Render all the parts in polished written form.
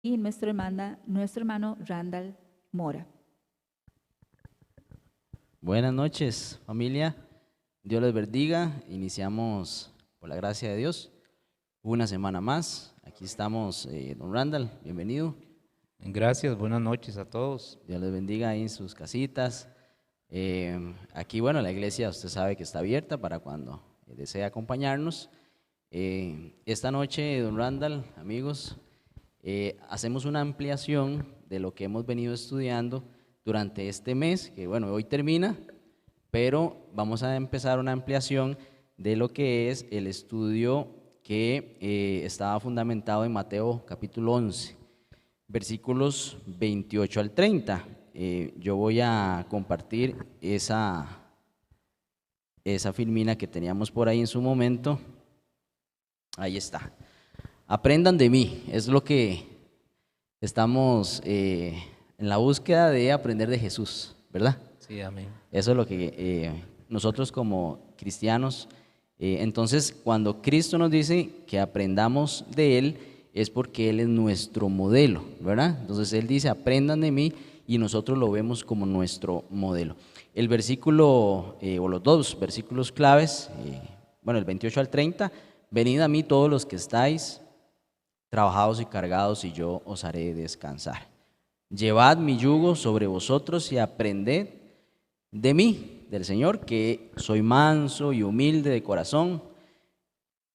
y nuestro hermano Randall Mora. Buenas noches, familia. Dios les bendiga. Iniciamos, por la gracia de Dios, una semana más. Aquí estamos, don Randall, bienvenido. Gracias, buenas noches a todos. Dios les bendiga ahí en sus casitas. Aquí, bueno, la iglesia usted sabe que está abierta para cuando desee acompañarnos. Esta noche, don Randall, amigos, hacemos una ampliación de lo que hemos venido estudiando durante este mes, que bueno, hoy termina, pero vamos a empezar una ampliación de lo que es el estudio que estaba fundamentado en Mateo capítulo 11, versículos 28 al 30. Yo voy a compartir esa filmina que teníamos por ahí en su momento. Ahí está. Aprendan de mí, es lo que estamos en la búsqueda de aprender de Jesús, ¿verdad? Sí, amén. Eso es lo que nosotros como cristianos, entonces cuando Cristo nos dice que aprendamos de Él, es porque Él es nuestro modelo, ¿verdad? Entonces Él dice, aprendan de mí, y nosotros lo vemos como nuestro modelo. El versículo, o los dos versículos claves, bueno, el 28 al 30, venid a mí todos los que estáis trabajados y cargados, y yo os haré descansar. Llevad mi yugo sobre vosotros y aprended de mí, del Señor, que soy manso y humilde de corazón.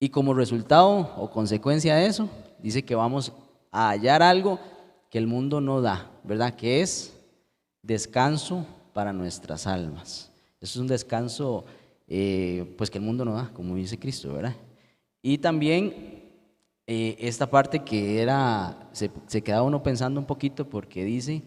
Y como resultado o consecuencia de eso, dice que vamos a hallar algo que el mundo no da, ¿verdad? Que es descanso para nuestras almas. Eso es un descanso pues que el mundo no da, como dice Cristo, ¿verdad? Y también esta parte que era, se queda uno pensando un poquito, porque dice,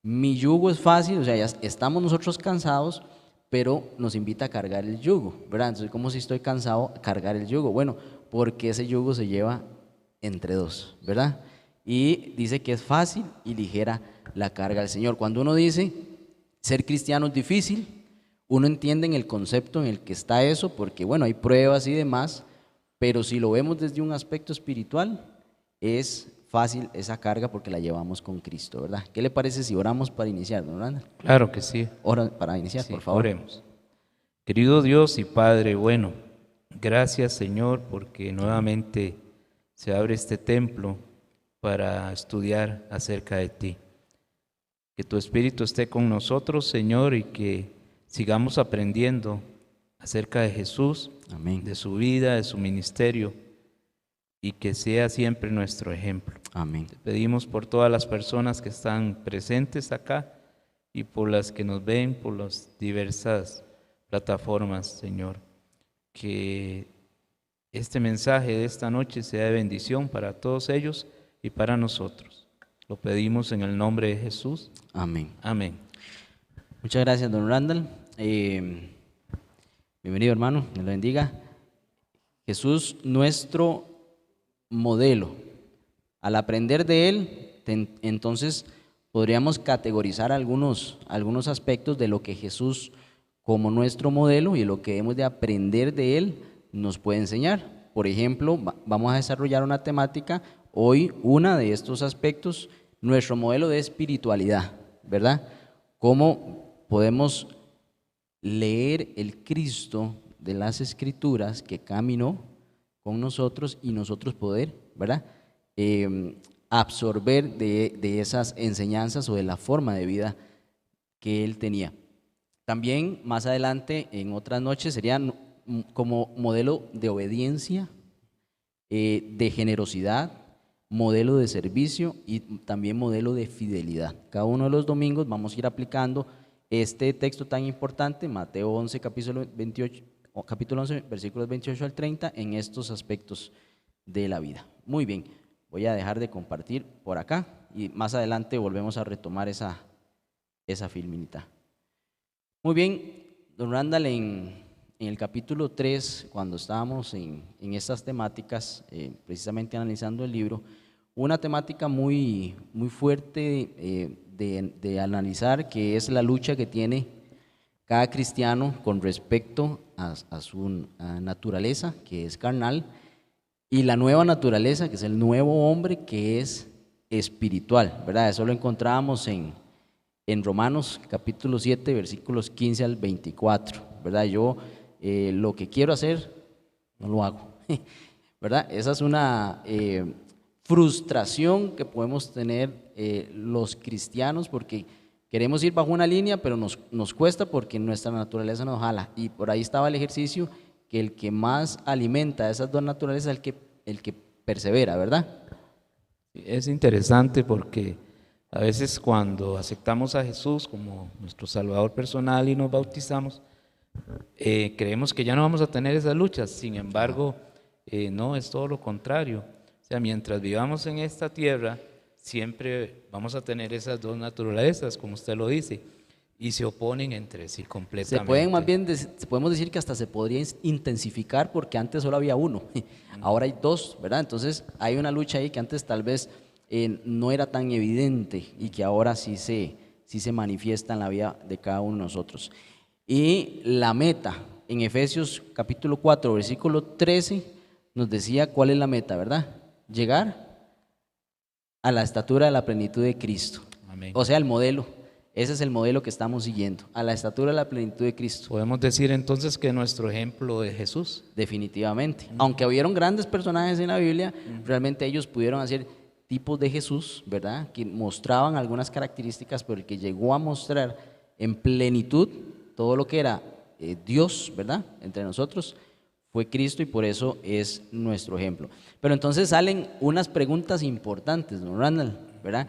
mi yugo es fácil, o sea, ya estamos nosotros cansados, pero nos invita a cargar el yugo, ¿verdad? Entonces, ¿cómo si estoy cansado, cargar el yugo? Bueno, porque ese yugo se lleva entre dos, ¿verdad? Y dice que es fácil y ligera la carga del Señor. Cuando uno dice ser cristiano es difícil, uno entiende en el concepto en el que está eso, porque bueno, hay pruebas y demás, pero si lo vemos desde un aspecto espiritual, es fácil esa carga porque la llevamos con Cristo, ¿verdad? ¿Qué le parece si oramos para iniciar, don Randall? Claro que sí. Ora para iniciar, Sí, por favor. oremos. Querido Dios y Padre bueno, gracias Señor porque nuevamente se abre este templo para estudiar acerca de ti. Que tu Espíritu esté con nosotros, Señor, y que sigamos aprendiendo acerca de Jesús, Amén. de su vida, de su ministerio, y que sea siempre nuestro ejemplo. Amén. Te pedimos por todas las personas que están presentes acá y por las que nos ven por las diversas plataformas, Señor, que este mensaje de esta noche sea de bendición para todos ellos y para nosotros. Lo pedimos en el nombre de Jesús. Amén. Amén. Muchas gracias, don Randall. Bienvenido, hermano, Dios lo bendiga. Jesús, nuestro modelo. Al aprender de Él, entonces podríamos categorizar algunos aspectos de lo que Jesús, como nuestro modelo y lo que hemos de aprender de Él, nos puede enseñar. Por ejemplo, vamos a desarrollar una temática hoy, una de estos aspectos, nuestro modelo de espiritualidad, ¿verdad? ¿Cómo podemos leer el Cristo de las Escrituras que caminó con nosotros y nosotros poder, ¿verdad? Absorber de esas enseñanzas o de la forma de vida que él tenía. También más adelante, en otras noches, sería como modelo de obediencia, de generosidad, modelo de servicio y también modelo de fidelidad. Cada uno de los domingos vamos a ir aplicando este texto tan importante, Mateo 11, capítulo 11, versículos 28 al 30, en estos aspectos de la vida. Muy bien, voy a dejar de compartir por acá y más adelante volvemos a retomar esa filminita. Muy bien, don Randall, en el capítulo 3, cuando estábamos en estas temáticas, precisamente analizando el libro, una temática muy fuerte de analizar, que es la lucha que tiene cada cristiano con respecto a su naturaleza, que es carnal, y la nueva naturaleza, que es el nuevo hombre, que es espiritual, ¿verdad? Eso lo encontrábamos en Romanos capítulo 7, versículos 15 al 24, ¿verdad? Yo lo que quiero hacer, no lo hago, ¿verdad? Esa es una frustración que podemos tener los cristianos porque queremos ir bajo una línea, pero nos cuesta porque nuestra naturaleza nos jala. Y por ahí estaba el ejercicio que el que más alimenta esas dos naturalezas es el que persevera, ¿verdad? Es interesante porque a veces cuando aceptamos a Jesús como nuestro Salvador personal y nos bautizamos, creemos que ya no vamos a tener esas luchas. Sin embargo, no, es todo lo contrario. O sea, mientras vivamos en esta tierra, siempre vamos a tener esas dos naturalezas, como usted lo dice, y se oponen entre sí completamente. Se pueden más bien, podemos decir que hasta se podría intensificar porque antes solo había uno, ahora hay dos, ¿verdad? Entonces hay una lucha ahí que antes tal vez no era tan evidente y que ahora sí se manifiesta en la vida de cada uno de nosotros. Y la meta, en Efesios capítulo 4, versículo 13, nos decía cuál es la meta, ¿verdad? Llegar a la estatura de la plenitud de Cristo. Amén. O sea, el modelo. Ese es el modelo que estamos siguiendo, a la estatura de la plenitud de Cristo. Podemos decir entonces que nuestro ejemplo es Jesús. Definitivamente. Aunque hubieron grandes personajes en la Biblia, realmente ellos pudieron hacer tipos de Jesús, ¿verdad? Que mostraban algunas características, pero el que llegó a mostrar en plenitud todo lo que era Dios, ¿verdad? Entre nosotros, fue Cristo y por eso es nuestro ejemplo. Pero entonces salen unas preguntas importantes, ¿no, Randall? ¿Verdad?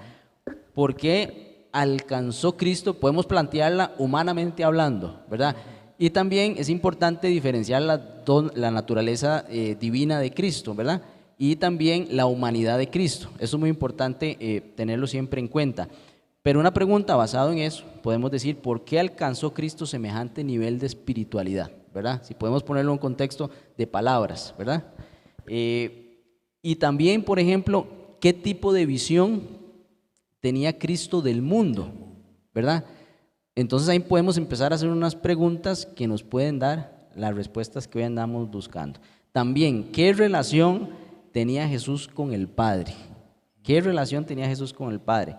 ¿Por qué alcanzó Cristo? Podemos plantearla humanamente hablando, ¿verdad? Y también es importante diferenciar la naturaleza divina de Cristo, ¿verdad? Y también la humanidad de Cristo. Eso es muy importante tenerlo siempre en cuenta. Pero una pregunta basada en eso, podemos decir, ¿por qué alcanzó Cristo semejante nivel de espiritualidad? ¿Verdad? Si podemos ponerlo en un contexto de palabras, ¿verdad? Y también, por ejemplo, ¿qué tipo de visión tenía Cristo del mundo? ¿Verdad? Entonces ahí podemos empezar a hacer unas preguntas que nos pueden dar las respuestas que hoy andamos buscando. También, ¿qué relación tenía Jesús con el Padre? ¿Qué relación tenía Jesús con el Padre?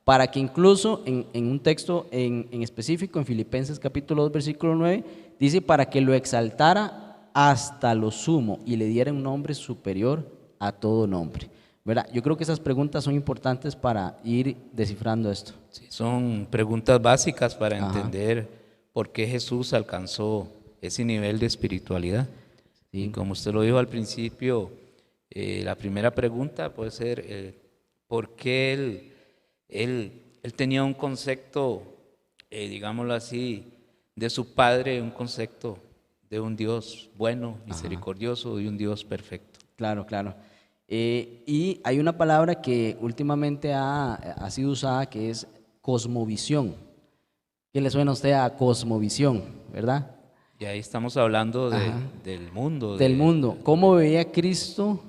Para que incluso en un texto en específico, en Filipenses capítulo 2, versículo 9, dice, para que lo exaltara hasta lo sumo y le diera un nombre superior a todo nombre, ¿verdad? Yo creo que esas preguntas son importantes para ir descifrando esto. Sí, son preguntas básicas para Ajá. entender por qué Jesús alcanzó ese nivel de espiritualidad. Sí. Y como usted lo dijo al principio, la primera pregunta puede ser ¿por qué él tenía un concepto, digámoslo así, de su Padre, un concepto de un Dios bueno, misericordioso, de un Dios perfecto? Claro, claro. Y hay una palabra que últimamente ha sido usada que es cosmovisión. ¿Qué le suena a usted a cosmovisión, verdad? Y ahí estamos hablando Ajá. del mundo. Del mundo. ¿Cómo veía Cristo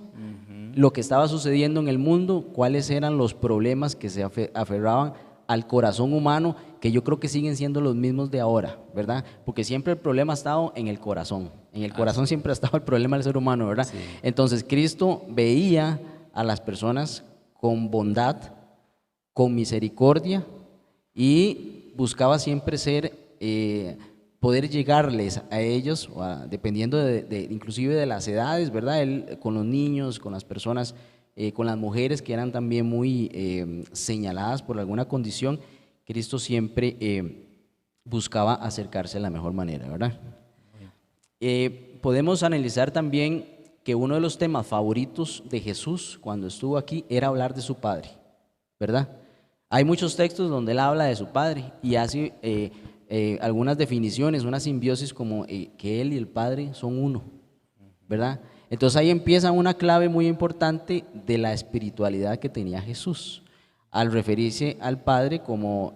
lo que estaba sucediendo en el mundo? ¿Cuáles eran los problemas que se aferraban al corazón humano? Que yo creo que siguen siendo los mismos de ahora, ¿verdad? Porque siempre el problema ha estado en el corazón. En el corazón siempre ha estado el problema del ser humano, ¿verdad? Sí. Entonces Cristo veía a las personas con bondad, con misericordia y buscaba siempre poder llegarles a ellos, dependiendo inclusive de las edades, ¿verdad? Él, con los niños, con las personas, con las mujeres que eran también muy señaladas por alguna condición, Cristo siempre buscaba acercarse de la mejor manera, ¿verdad? Podemos analizar también que uno de los temas favoritos de Jesús cuando estuvo aquí era hablar de su Padre, ¿verdad? Hay muchos textos donde él habla de su Padre y hace algunas definiciones, una simbiosis como que él y el Padre son uno, ¿verdad? Entonces ahí empieza una clave muy importante de la espiritualidad que tenía Jesús al referirse al Padre como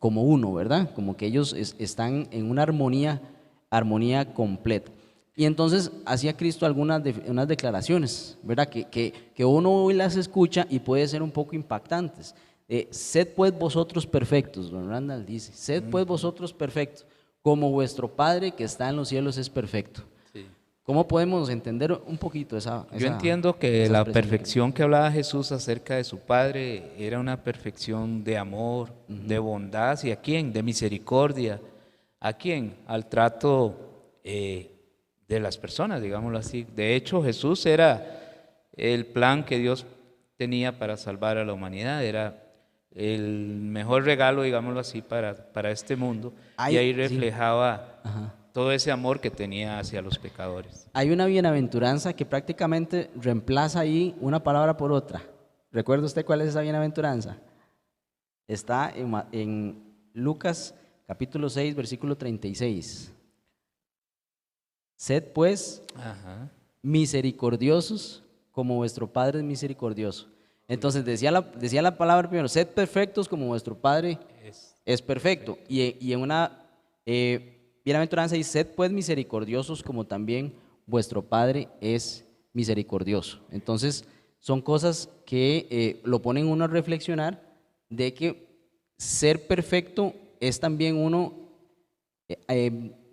uno, ¿verdad? Como que ellos están en una armonía completa. Y entonces hacía Cristo unas declaraciones, ¿verdad? Que uno hoy las escucha y puede ser un poco impactantes. Sed pues vosotros perfectos, don Randall dice, sed pues vosotros perfectos, como vuestro Padre que está en los cielos es perfecto. Sí. ¿Cómo podemos entender un poquito Yo entiendo que esa la expresión? perfección que hablaba Jesús acerca de su Padre era una perfección de amor, de bondad, ¿hacia quién? De misericordia. ¿A quién? Al trato de las personas, digámoslo así. De hecho, Jesús era el plan que Dios tenía para salvar a la humanidad, era el mejor regalo, digámoslo así, para este mundo, y ahí Sí. reflejaba Ajá. todo ese amor que tenía hacia los pecadores. Hay una bienaventuranza que prácticamente reemplaza ahí una palabra por otra. ¿Recuerda usted cuál es esa bienaventuranza? Está en Lucas capítulo 6, versículo 36. Sed pues Ajá. misericordiosos como vuestro Padre es misericordioso. Entonces decía la palabra primero, sed perfectos como vuestro Padre es perfecto. Y en una bienaventuranza dice, sed pues misericordiosos como también vuestro Padre es misericordioso. Entonces son cosas que lo ponen uno a reflexionar de que ser perfecto es también uno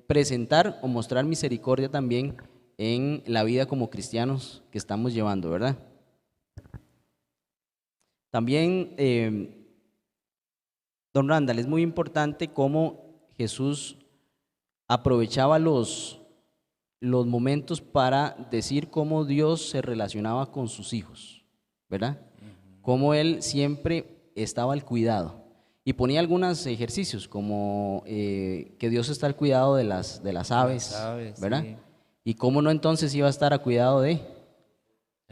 presentar o mostrar misericordia también en la vida como cristianos que estamos llevando, ¿verdad? También, don Randall, es muy importante cómo Jesús aprovechaba los momentos para decir cómo Dios se relacionaba con sus hijos, ¿verdad? Cómo Él siempre estaba al cuidado. Y ponía algunos ejercicios, como que Dios está al cuidado de las aves, ¿verdad? Sí, Y cómo no entonces iba a estar a cuidado de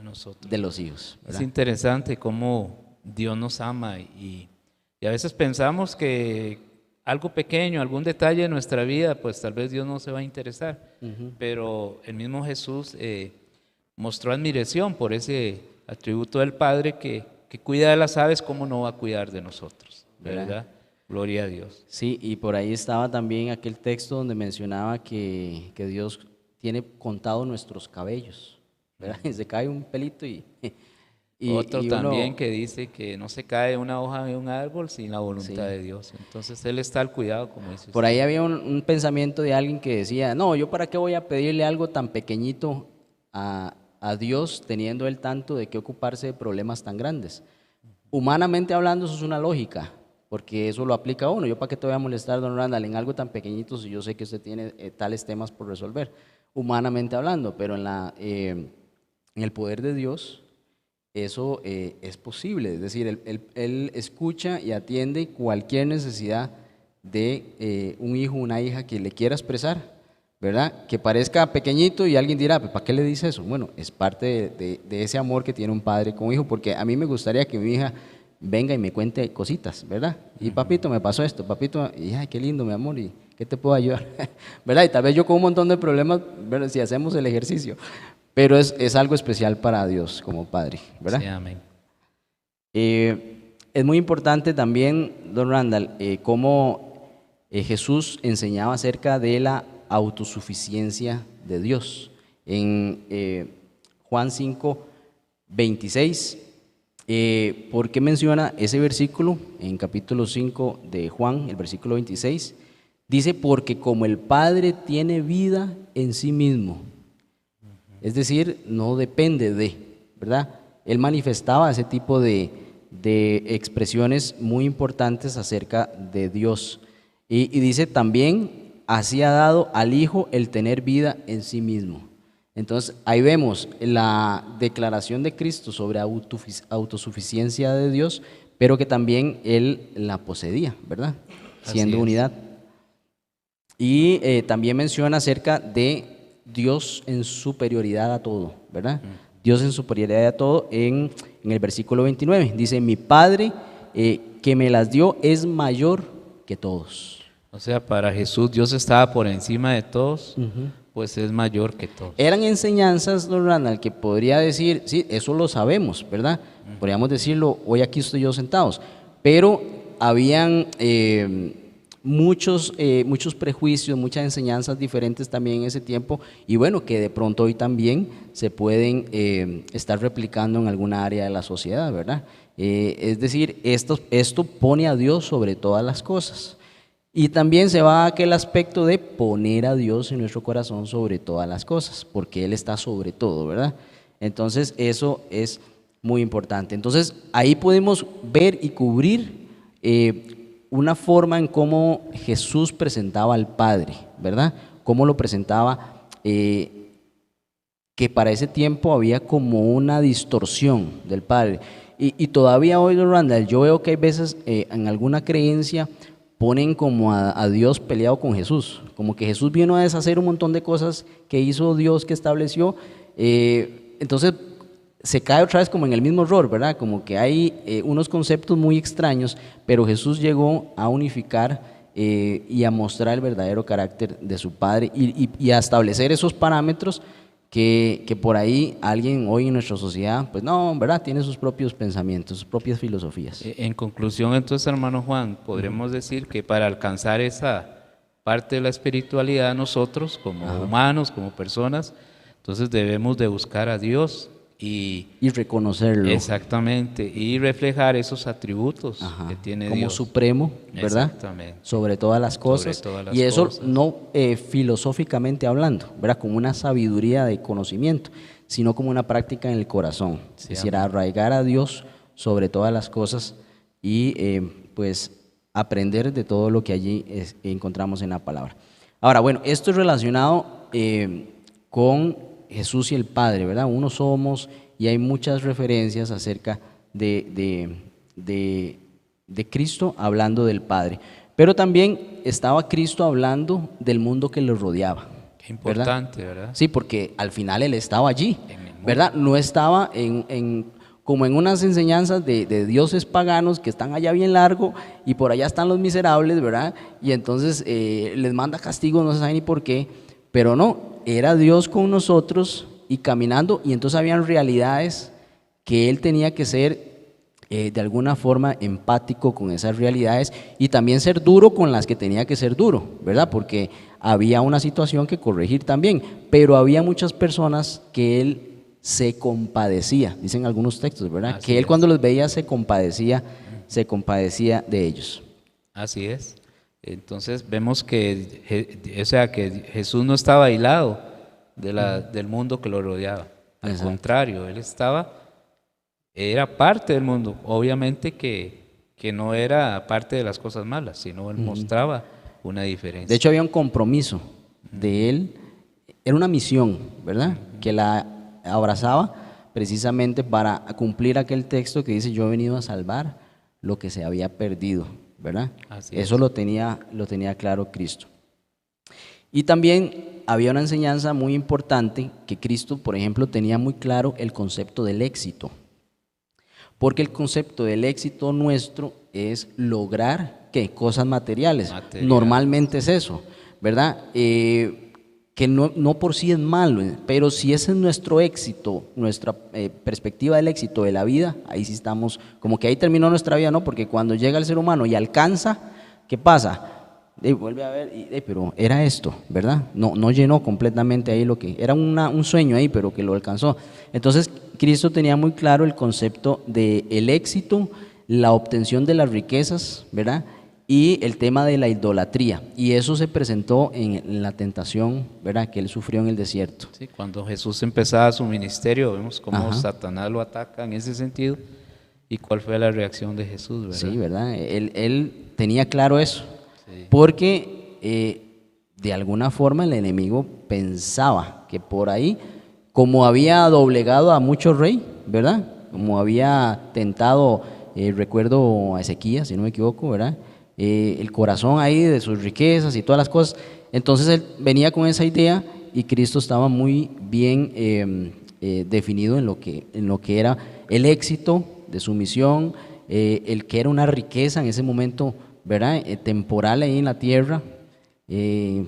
nosotros. de los hijos, Es ¿verdad? interesante cómo Dios nos ama y a veces pensamos que algo pequeño, algún detalle de nuestra vida, pues tal vez Dios no se va a interesar, pero el mismo Jesús mostró admiración por ese atributo del Padre que cuida de las aves, ¿cómo no va a cuidar de nosotros? ¿Verdad? Gloria a Dios. Sí, y por ahí estaba también aquel texto donde mencionaba que Dios tiene contado nuestros cabellos, ¿verdad? Y se cae un pelito Otro y también uno, que dice que no se cae una hoja de un árbol sin la voluntad sí. de Dios. Entonces Él está al cuidado, como dice Por usted. ahí había un pensamiento de alguien que decía, no, yo para qué voy a pedirle algo tan pequeñito a Dios teniendo Él tanto de qué ocuparse de problemas tan grandes. Humanamente hablando, eso es una lógica, porque eso lo aplica a uno. Yo para qué te voy a molestar, don Randall, en algo tan pequeñito si yo sé que usted tiene tales temas por resolver, humanamente hablando, pero en el poder de Dios eso es posible. Es decir, él escucha y atiende cualquier necesidad de un hijo o una hija que le quiera expresar, ¿verdad? Que parezca pequeñito y alguien dirá, ¿para qué le dice eso? Bueno, es parte de ese amor que tiene un padre con un hijo, porque a mí me gustaría que mi hija venga y me cuente cositas, ¿verdad? Y papito, me pasó esto, papito, y ay, qué lindo, mi amor, y ¿qué te puedo ayudar? ¿Verdad? Y tal vez yo con un montón de problemas, ¿verdad? Si hacemos el ejercicio, pero es algo especial para Dios como padre, ¿verdad? Sí, amén. Es muy importante también, don Randall, cómo Jesús enseñaba acerca de la autosuficiencia de Dios. En Juan 5, 26, ¿por qué menciona ese versículo? En capítulo 5 de Juan, el versículo 26, dice, porque como el Padre tiene vida en sí mismo, es decir, no depende de, ¿verdad? Él manifestaba ese tipo de expresiones muy importantes acerca de Dios. Y dice también, así ha dado al Hijo el tener vida en sí mismo. Entonces, ahí vemos la declaración de Cristo sobre autosuficiencia de Dios, pero que también Él la poseía, ¿verdad? Siendo Así es. unidad. Y también menciona acerca de Dios en superioridad a todo, ¿verdad? Dios en superioridad a todo en el versículo 29. Dice, mi Padre que me las dio es mayor que todos. O sea, para Jesús Dios estaba por encima de todos, pues es mayor que todos. Eran enseñanzas, don Randall, que podría decir, sí, eso lo sabemos, ¿verdad? Podríamos decirlo, hoy aquí estoy yo sentados, pero habían muchos prejuicios, muchas enseñanzas diferentes también en ese tiempo, y bueno, que de pronto hoy también se pueden estar replicando en alguna área de la sociedad, ¿verdad? Es decir, esto pone a Dios sobre todas las cosas. Y también se va a aquel aspecto de poner a Dios en nuestro corazón sobre todas las cosas, porque Él está sobre todo, ¿verdad? Entonces eso es muy importante. Entonces ahí podemos ver y cubrir una forma en cómo Jesús presentaba al Padre, ¿verdad? Cómo lo presentaba, que para ese tiempo había como una distorsión del Padre. Y todavía hoy, Randall, yo veo que hay veces en alguna creencia ponen como a Dios peleado con Jesús, como que Jesús vino a deshacer un montón de cosas que hizo Dios, que estableció, entonces se cae otra vez como en el mismo error, ¿verdad? Como que hay unos conceptos muy extraños, pero Jesús llegó a unificar y a mostrar el verdadero carácter de su Padre y a establecer esos parámetros que por ahí alguien hoy en nuestra sociedad, pues no, ¿verdad? Tiene sus propios pensamientos, sus propias filosofías. En conclusión, entonces, hermano Juan, podremos decir que para alcanzar esa parte de la espiritualidad nosotros, como humanos, como personas, entonces debemos de buscar a Dios y reconocerlo. Exactamente, y reflejar esos atributos que tiene como Dios. Supremo, ¿verdad? Exactamente. Sobre todas las cosas. Sobre todas las y eso cosas. no filosóficamente hablando, ¿verdad? Como una sabiduría de conocimiento, sino como una práctica en el corazón. Sí, es decir, arraigar a Dios sobre todas las cosas y pues aprender de todo lo que allí encontramos en la palabra. Ahora, bueno, esto es relacionado con Jesús y el Padre, ¿verdad? Uno somos y hay muchas referencias acerca de Cristo hablando del Padre. Pero también estaba Cristo hablando del mundo que lo rodeaba. Qué importante, ¿verdad? Sí, porque al final Él estaba allí, ¿verdad? No estaba como en unas enseñanzas de dioses paganos que están allá bien largo y por allá están los miserables, ¿verdad? Y entonces les manda castigo, no se sabe ni por qué, pero no. Era Dios con nosotros y caminando, y entonces habían realidades que Él tenía que ser de alguna forma empático con esas realidades y también ser duro con las que tenía que ser duro, ¿verdad? Porque había una situación que corregir también, pero había muchas personas que Él se compadecía, dicen algunos textos, ¿verdad? Así que Él es. cuando los veía se compadecía de ellos. Así es. Entonces vemos que Jesús no estaba aislado del mundo que lo rodeaba. Al Exacto. contrario, Él era parte del mundo. Obviamente que no era parte de las cosas malas, sino Él mostraba una diferencia. De hecho, había un compromiso de Él, era una misión, ¿verdad? Que la abrazaba precisamente para cumplir aquel texto que dice: yo he venido a salvar lo que se había perdido, ¿verdad? Así Eso es. lo tenía claro Cristo. Y también había una enseñanza muy importante que Cristo, por ejemplo, tenía muy claro el concepto del éxito. Porque el concepto del éxito nuestro es lograr, ¿qué? Cosas materiales. Normalmente es eso, ¿verdad? Que no por sí es malo, pero si ese es nuestro éxito, nuestra perspectiva del éxito de la vida, ahí sí estamos, como que ahí terminó nuestra vida, ¿no? Porque cuando llega el ser humano y alcanza, ¿qué pasa? Vuelve a ver, pero era esto, ¿verdad? No llenó completamente ahí lo que era un sueño ahí, pero que lo alcanzó. Entonces, Cristo tenía muy claro el concepto del éxito, la obtención de las riquezas, ¿verdad? Y el tema de la idolatría. Y eso se presentó en la tentación, ¿verdad? Que Él sufrió en el desierto. Sí, cuando Jesús empezaba su ministerio, vemos cómo Ajá. Satanás lo ataca en ese sentido. ¿Y cuál fue la reacción de Jesús, verdad? Sí, ¿verdad? Él tenía claro eso. Sí. Porque de alguna forma el enemigo pensaba que por ahí, como había doblegado a mucho rey, ¿verdad? Como había tentado, recuerdo a Ezequías, si no me equivoco, ¿verdad? El corazón ahí de sus riquezas y todas las cosas. Entonces él venía con esa idea y Cristo estaba muy bien definido en lo que era el éxito de su misión, el que era una riqueza en ese momento, ¿verdad? Temporal ahí en la tierra. Y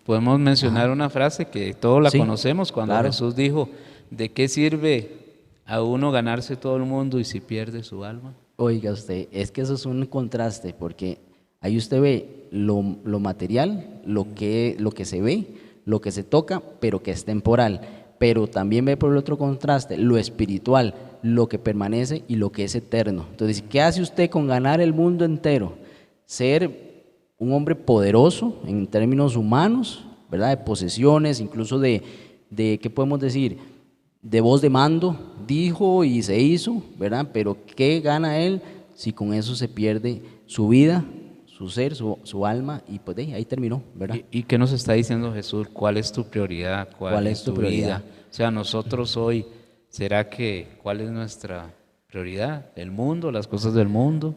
podemos mencionar una frase que todos la Sí, conocemos cuando claro. Jesús dijo: ¿de qué sirve a uno ganarse todo el mundo y si pierde su alma? Oiga usted, es que eso es un contraste, porque ahí usted ve lo material, lo que se ve, lo que se toca, pero que es temporal. Pero también ve por el otro contraste lo espiritual, lo que permanece y lo que es eterno. Entonces, ¿qué hace usted con ganar el mundo entero? Ser un hombre poderoso en términos humanos, ¿verdad? De posesiones, incluso ¿qué podemos decir? De voz de mando, dijo y se hizo, ¿verdad? Pero ¿qué gana él si con eso se pierde su vida, su ser, su alma? Y pues ahí terminó, ¿verdad? ¿Y qué nos está diciendo Jesús? ¿Cuál es tu prioridad? ¿Cuál es tu prioridad? vida? O sea, nosotros hoy, ¿cuál es nuestra prioridad? ¿El mundo, las cosas del mundo?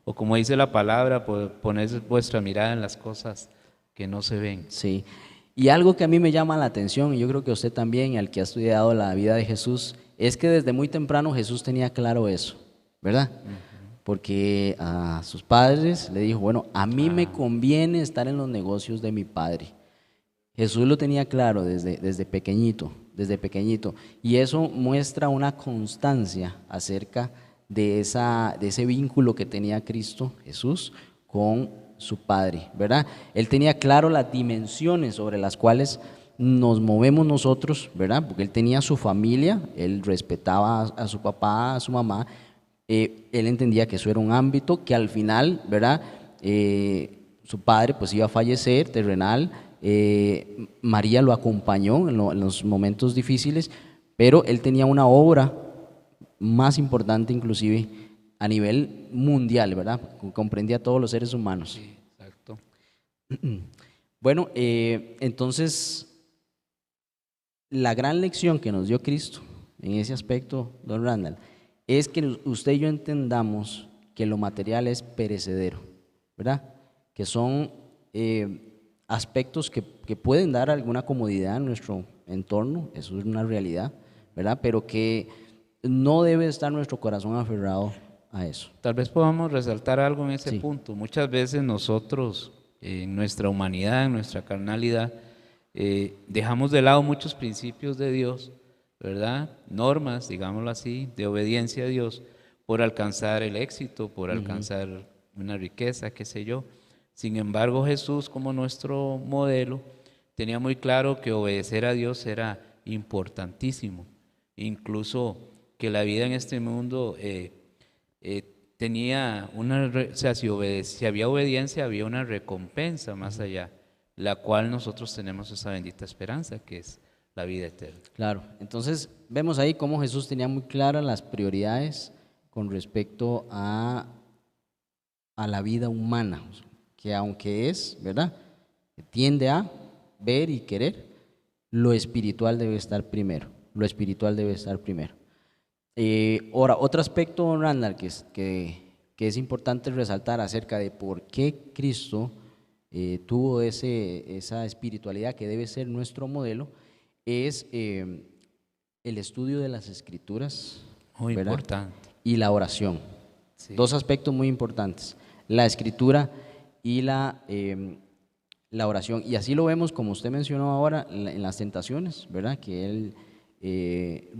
O como dice la palabra, poned vuestra mirada en las cosas que no se ven. Sí. Y algo que a mí me llama la atención, y yo creo que usted también, al que ha estudiado la vida de Jesús, es que desde muy temprano Jesús tenía claro eso, ¿verdad? Porque a sus padres le dijo, bueno, a mí me conviene estar en los negocios de mi padre. Jesús lo tenía claro desde pequeñito, y eso muestra una constancia acerca de ese vínculo que tenía Cristo, Jesús, con su Padre, ¿verdad? Él tenía claro las dimensiones sobre las cuales nos movemos nosotros, ¿verdad? Porque él tenía su familia, él respetaba a su papá, a su mamá, él entendía que eso era un ámbito que al final, ¿verdad? Su padre pues iba a fallecer terrenal, María lo acompañó en los momentos difíciles, pero él tenía una obra más importante inclusive a nivel mundial, ¿verdad? Comprendía a todos los seres humanos. Sí, exacto. Bueno, entonces, la gran lección que nos dio Cristo en ese aspecto, don Randall, es que usted y yo entendamos que lo material es perecedero, ¿verdad? Que son aspectos que pueden dar alguna comodidad en nuestro entorno, eso es una realidad, ¿verdad? Pero que no debe estar nuestro corazón aferrado a eso. Tal vez podamos resaltar algo en ese Sí. punto. Muchas veces nosotros, en nuestra humanidad, en nuestra carnalidad, dejamos de lado muchos principios de Dios, ¿verdad? Normas, digámoslo así, de obediencia a Dios, por alcanzar el éxito, por alcanzar una riqueza, qué sé yo. Sin embargo, Jesús, como nuestro modelo, tenía muy claro que obedecer a Dios era importantísimo. Incluso que la vida en este mundo tenía o sea, si había obediencia, había una recompensa más allá, la cual nosotros tenemos esa bendita esperanza, que es la vida eterna. Claro, entonces vemos ahí cómo Jesús tenía muy claras las prioridades con respecto a la vida humana, que aunque es, ¿verdad?, tiende a ver y querer, lo espiritual debe estar primero, Ahora, otro aspecto, don Randall, que es importante resaltar acerca de por qué Cristo tuvo esa espiritualidad que debe ser nuestro modelo, es el estudio de las Escrituras, Muy ¿verdad?, importante. y la oración. Sí. Dos aspectos muy importantes, la Escritura y la oración. Y así lo vemos, como usted mencionó ahora, en las tentaciones, ¿verdad?, que él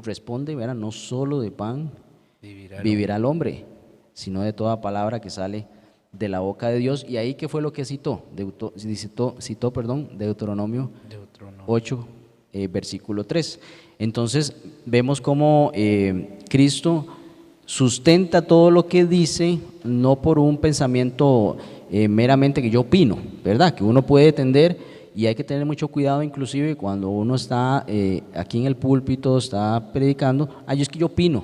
responde, ¿verdad?, no solo de pan vivirá el hombre, sino de toda palabra que sale de la boca de Dios. Y ahí, ¿qué fue lo que citó? Deuteronomio 8, versículo 3. Entonces, vemos cómo Cristo sustenta todo lo que dice, no por un pensamiento meramente que yo opino, ¿verdad?, que uno puede tender. Y hay que tener mucho cuidado, inclusive cuando uno está aquí en el púlpito, está predicando, es que yo opino,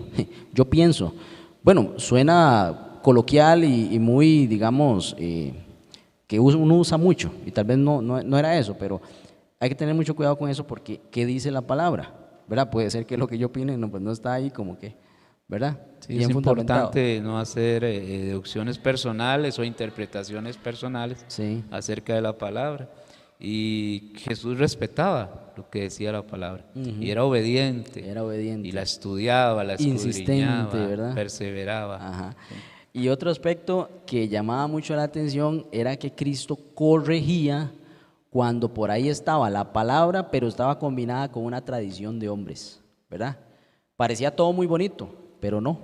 yo pienso. Bueno, suena coloquial y muy, digamos, que uno usa mucho, y tal vez no era eso, pero hay que tener mucho cuidado con eso, porque ¿qué dice la palabra? ¿Verdad? Puede ser que lo que yo opine pues no está ahí como que, ¿verdad? Sí, Bien es fundamentado. importante no hacer deducciones personales o interpretaciones personales Sí. acerca de la palabra. Y Jesús respetaba lo que decía la palabra y era obediente. Y la estudiaba, la escudriñaba, insistente, ¿verdad?, perseveraba. Ajá. Y otro aspecto que llamaba mucho la atención era que Cristo corregía cuando por ahí estaba la palabra, pero estaba combinada con una tradición de hombres, ¿verdad? Parecía todo muy bonito, pero no.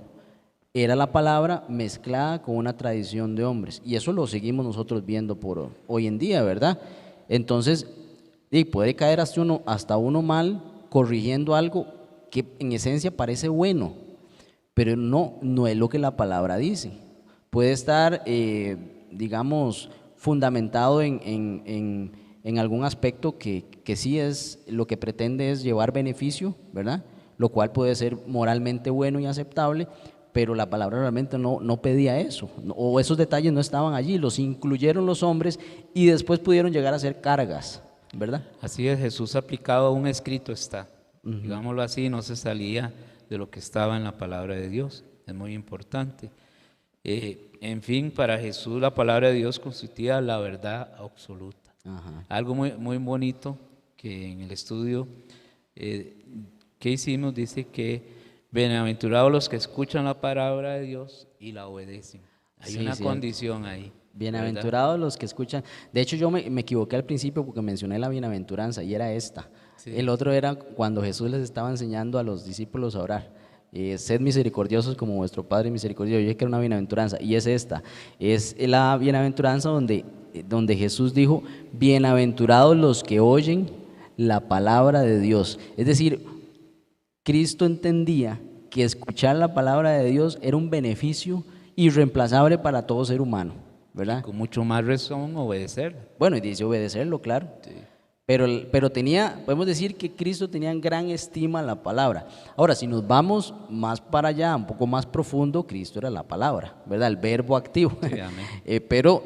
Era la palabra mezclada con una tradición de hombres. Y eso lo seguimos nosotros viendo por hoy en día, ¿verdad? Entonces, puede caer hasta uno mal corrigiendo algo que en esencia parece bueno, pero no es lo que la palabra dice. Puede estar, digamos, fundamentado en algún aspecto que sí es, lo que pretende es llevar beneficio, ¿verdad? Lo cual puede ser moralmente bueno y aceptable, pero la palabra realmente no pedía eso, o esos detalles no estaban allí, los incluyeron los hombres y después pudieron llegar a ser cargas, ¿verdad? Así es, Jesús aplicado a un escrito está. Digámoslo así, no se salía de lo que estaba en la palabra de Dios. Es muy importante. En fin, para Jesús la palabra de Dios constituía la verdad absoluta. Ajá. Algo muy, muy bonito que en el estudio que hicimos dice que bienaventurados los que escuchan la palabra de Dios y la obedecen. Hay Sí, una cierto. condición ahí. Bienaventurados los que escuchan. De hecho, yo me equivoqué al principio porque mencioné la bienaventuranza y era esta. Sí. El otro era cuando Jesús les estaba enseñando a los discípulos a orar. Sed misericordiosos como vuestro Padre misericordioso. Yo dije que era una bienaventuranza y es esta. Es la bienaventuranza donde Jesús dijo, bienaventurados los que oyen la palabra de Dios. Es decir, Cristo entendía que escuchar la palabra de Dios era un beneficio irreemplazable para todo ser humano, ¿verdad? Con mucho más razón obedecerla. Bueno, y dice obedecerlo, claro. Sí. Pero podemos decir que Cristo tenía en gran estima la palabra. Ahora, si nos vamos más para allá, un poco más profundo, Cristo era la palabra, ¿verdad? El verbo activo. Sí, amén. Pero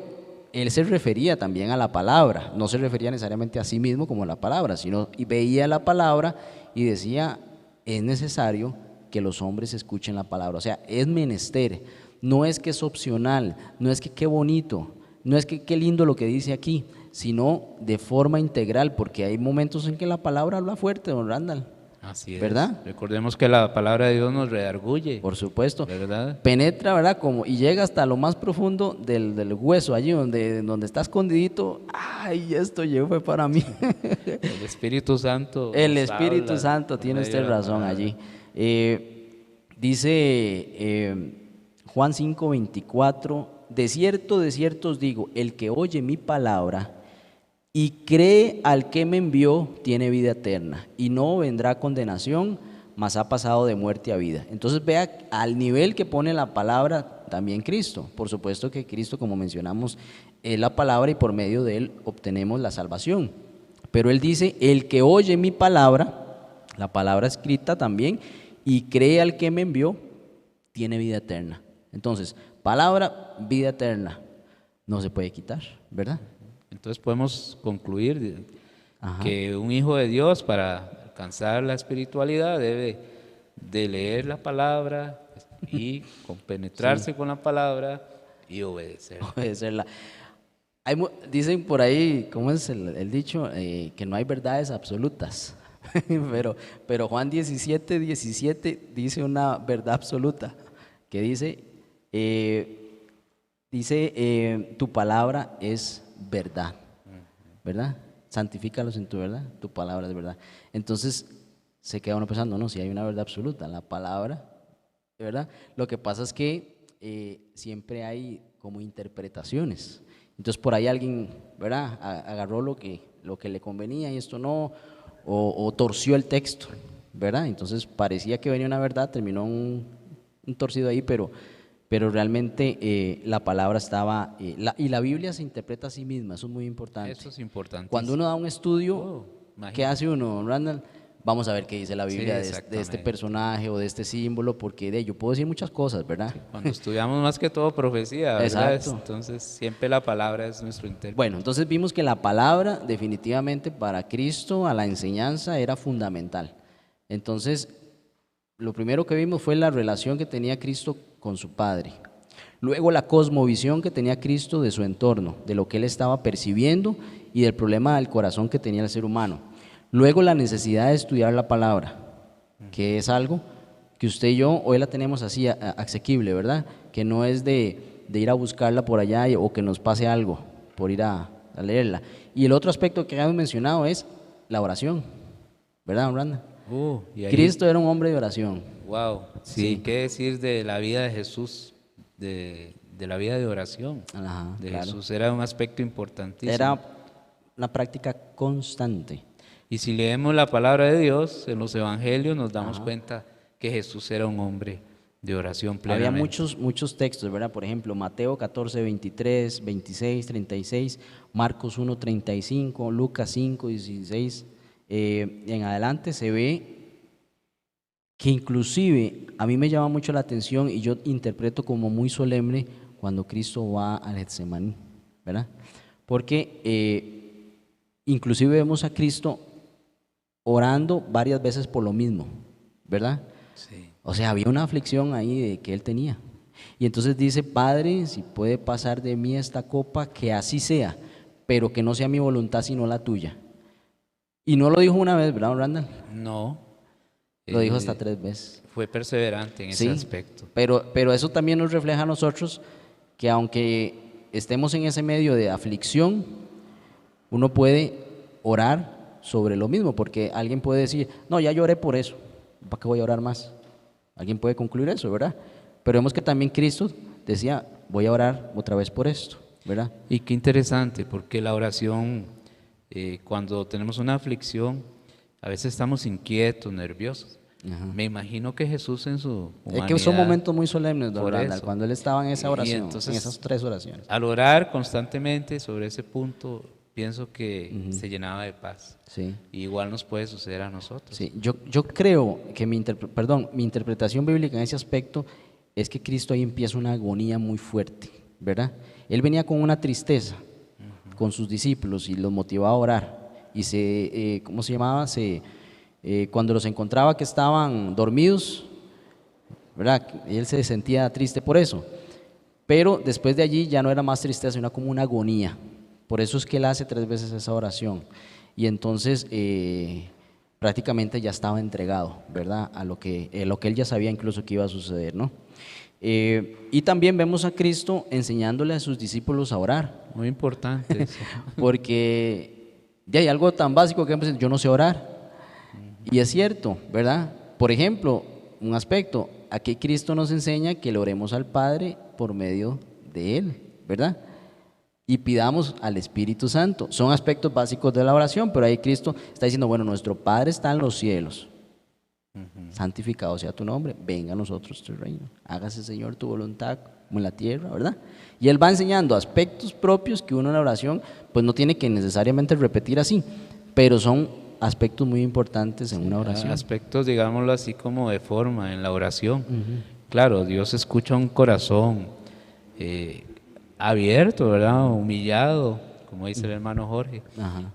Él se refería también a la palabra, no se refería necesariamente a sí mismo como la palabra, sino y veía la palabra y decía, es necesario que los hombres escuchen la palabra. O sea, es menester, no es que es opcional, no es que qué bonito, no es que qué lindo lo que dice aquí, sino de forma integral, porque hay momentos en que la palabra habla fuerte, don Randall. Así es. ¿Verdad? Recordemos que la palabra de Dios nos redarguye. Por supuesto. ¿Verdad? Penetra, ¿verdad? Y llega hasta lo más profundo del hueso, allí donde está escondidito. ¡Ay, esto fue para mí! El Espíritu Santo. El nos Espíritu habla Santo, por tiene medio usted de la razón palabra. allí. Dice Juan 5:24, de cierto os digo, el que oye mi palabra y cree al que me envió, tiene vida eterna, y no vendrá a condenación, mas ha pasado de muerte a vida. Entonces vea al nivel que pone la palabra también Cristo. Por supuesto que Cristo, como mencionamos, es la palabra y por medio de él obtenemos la salvación. Pero él dice, el que oye mi palabra, la palabra escrita también, y cree al que me envió, tiene vida eterna. Entonces, palabra, vida eterna, no se puede quitar, ¿verdad? Entonces podemos concluir Ajá. que un hijo de Dios para alcanzar la espiritualidad debe de leer la palabra y compenetrarse con la palabra y obedecer. Obedecerla. Dicen por ahí, ¿cómo es el dicho? Que no hay verdades absolutas. pero Juan 17:17 dice una verdad absoluta, que dice, tu palabra es verdad, ¿verdad? Santifícalos en tu verdad, tu palabra es verdad. Entonces se queda uno pensando, no, si hay una verdad absoluta, la palabra, ¿verdad? Lo que pasa es que siempre hay como interpretaciones. Entonces por ahí alguien, ¿verdad? Agarró lo que le convenía y esto no, o torció el texto, ¿verdad? Entonces parecía que venía una verdad, terminó un torcido ahí, pero realmente la palabra estaba, y la Biblia se interpreta a sí misma, eso es muy importante. Eso es importante. Cuando uno da un estudio, ¿qué hace uno, Randall? Vamos a ver qué dice la Biblia Sí, de este exactamente. personaje o de este símbolo, porque yo puedo decir muchas cosas, ¿verdad? Cuando estudiamos más que todo profecía, ¿verdad? Exacto. Entonces siempre la palabra es nuestro intérprete. Bueno, entonces vimos que la palabra definitivamente para Cristo, a la enseñanza, era fundamental. Entonces, lo primero que vimos fue la relación que tenía Cristo con su Padre. Luego la cosmovisión que tenía Cristo de su entorno, de lo que él estaba percibiendo y del problema del corazón que tenía el ser humano. Luego la necesidad de estudiar la palabra, que es algo que usted y yo hoy la tenemos así asequible, ¿verdad? Que no es de ir a buscarla por allá o que nos pase algo por ir a leerla. Y el otro aspecto que habíamos mencionado es la oración, ¿verdad, don Randa? Y ahí, Cristo era un hombre de oración. wow, sí, ¿qué decir de la vida de Jesús, de la vida de oración Ajá, de claro. Jesús? Era un aspecto importantísimo. Era una práctica constante. Y si leemos la palabra de Dios en los evangelios nos damos cuenta que Jesús era un hombre de oración Había plenamente. muchos textos, ¿verdad? Por ejemplo, Mateo 14, 23, 26, 36, Marcos 1, 35, Lucas 5, 16, en adelante se ve que inclusive a mí me llama mucho la atención y yo interpreto como muy solemne cuando Cristo va al Getsemaní, ¿verdad? Porque inclusive vemos a Cristo orando varias veces por lo mismo, ¿verdad? Sí. O sea, había una aflicción ahí de que él tenía. Y entonces dice, Padre, si puede pasar de mí esta copa, que así sea, pero que no sea mi voluntad sino la tuya. Y no lo dijo una vez, ¿verdad, Randall? No, Lo dijo hasta eh, 3 veces. fue perseverante en ese Sí, aspecto. pero eso también nos refleja a nosotros que aunque estemos en ese medio de aflicción, uno puede orar sobre lo mismo, porque alguien puede decir, no, ya lloré por eso, ¿para qué voy a orar más? Alguien puede concluir eso, ¿verdad? Pero vemos que también Cristo decía, voy a orar otra vez por esto, ¿verdad? Y qué interesante, porque la oración, cuando tenemos una aflicción, a veces estamos inquietos, nerviosos. Ajá. Me imagino que Jesús en su humanidad, Es que son momentos muy solemnes, don por Randall, eso. cuando él estaba en esa Y oración, entonces, en esas 3 oraciones. al orar constantemente sobre ese punto, pienso que se llenaba de paz. Sí. Y igual nos puede suceder a nosotros. Sí, yo creo que mi interpretación bíblica en ese aspecto es que Cristo ahí empieza una agonía muy fuerte, ¿verdad? Él venía con una tristeza con sus discípulos y los motivaba a orar. Y ¿cómo se llamaba? Cuando los encontraba que estaban dormidos, ¿verdad? Él se sentía triste por eso. Pero después de allí ya no era más tristeza, sino como una agonía. Por eso es que él hace 3 veces esa oración. Y entonces prácticamente ya estaba entregado, ¿verdad? A lo que él ya sabía incluso que iba a suceder, ¿no? Y también vemos a Cristo enseñándole a sus discípulos a orar, Muy importante eso. porque ya hay algo tan básico que dicen, yo no sé orar. Y es cierto, ¿verdad? Por ejemplo, un aspecto, aquí Cristo nos enseña que le oremos al Padre por medio de Él, ¿verdad? Y pidamos al Espíritu Santo. Son aspectos básicos de la oración, pero ahí Cristo está diciendo, bueno, nuestro Padre está en los cielos. Santificado sea tu nombre, venga a nosotros tu reino. Hágase, Señor, tu voluntad como en la tierra, ¿verdad? Y Él va enseñando aspectos propios que uno en la oración pues no tiene que necesariamente repetir así, pero son aspectos muy importantes en una oración. Aspectos, digámoslo así, como de forma en la oración. Claro, Dios escucha un corazón abierto, ¿verdad? Humillado, como dice el hermano Jorge. Ajá.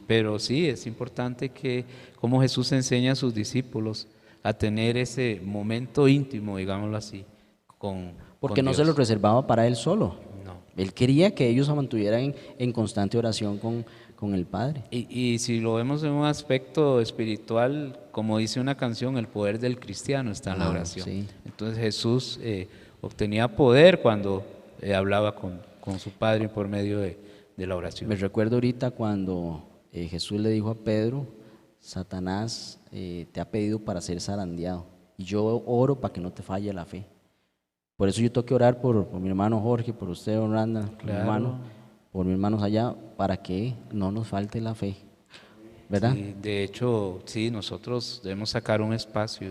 Pero sí, es importante que, como Jesús enseña a sus discípulos a tener ese momento íntimo, digámoslo así, Porque con no Dios. se lo reservaba para Él solo. No. Él quería que ellos se mantuvieran en constante oración con el Padre. Y si lo vemos en un aspecto espiritual, como dice una canción, el poder del cristiano está en la Ah, oración. sí. Entonces Jesús obtenía poder cuando hablaba con su Padre por medio de la oración. Me recuerdo ahorita cuando Jesús le dijo a Pedro, Satanás te ha pedido para ser zarandeado y yo oro para que no te falle la fe. Por eso yo tengo que orar por mi hermano Jorge, por usted, don Randa, por mi Claro. hermano, por mis hermanos allá, para que no nos falte la fe, ¿verdad? Sí, de hecho, sí, nosotros debemos sacar un espacio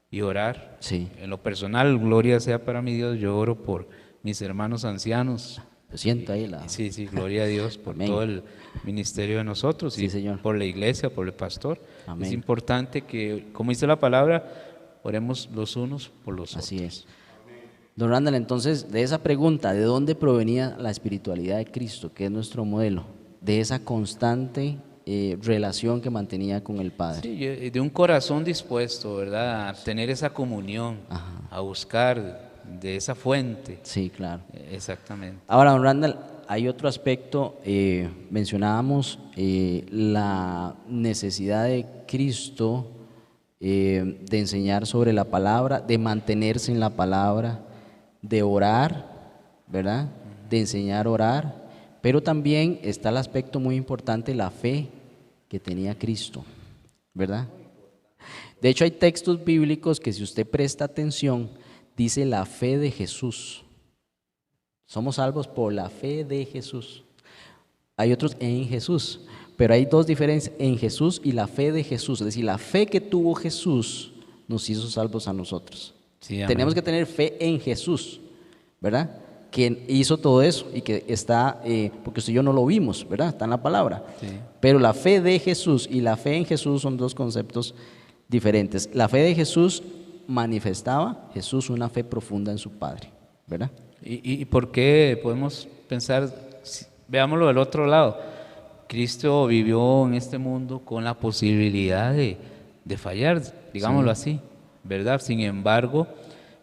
y orar. Sí. En lo personal, gloria sea para mi Dios, yo oro por mis hermanos ancianos. Lo siento ahí la... Sí, gloria a Dios por Amén. todo el ministerio de nosotros Sí, y Señor. por la iglesia, por el pastor. Amén. Es importante que, como dice la palabra, oremos los unos por los otros. Así es. Don Randall, entonces, de esa pregunta, ¿de dónde provenía la espiritualidad de Cristo, que es nuestro modelo? De esa constante relación que mantenía con el Padre. Sí, de un corazón dispuesto, ¿verdad? A tener esa comunión, Ajá. a buscar de esa fuente. Sí, claro. Exactamente. Ahora, don Randall, hay otro aspecto, mencionábamos la necesidad de Cristo de enseñar sobre la palabra, de mantenerse en la palabra, de orar, ¿verdad? De enseñar a orar, pero también está el aspecto muy importante, la fe que tenía Cristo, ¿verdad? De hecho, hay textos bíblicos que si usted presta atención, dice la fe de Jesús. Somos salvos por la fe de Jesús. Hay otros en Jesús, pero hay dos diferencias, en Jesús y la fe de Jesús. Es decir, la fe que tuvo Jesús nos hizo salvos a nosotros. Sí, amén. Tenemos que tener fe en Jesús, ¿verdad? Que hizo todo eso y que está, porque usted y yo no lo vimos, ¿verdad? Está en la palabra. Sí. Pero la fe de Jesús y la fe en Jesús son dos conceptos diferentes. La fe de Jesús manifestaba Jesús una fe profunda en su Padre, ¿verdad? ¿Y por qué podemos pensar, veámoslo del otro lado? Cristo vivió en este mundo con la posibilidad de fallar, digámoslo así, ¿verdad? Sin embargo,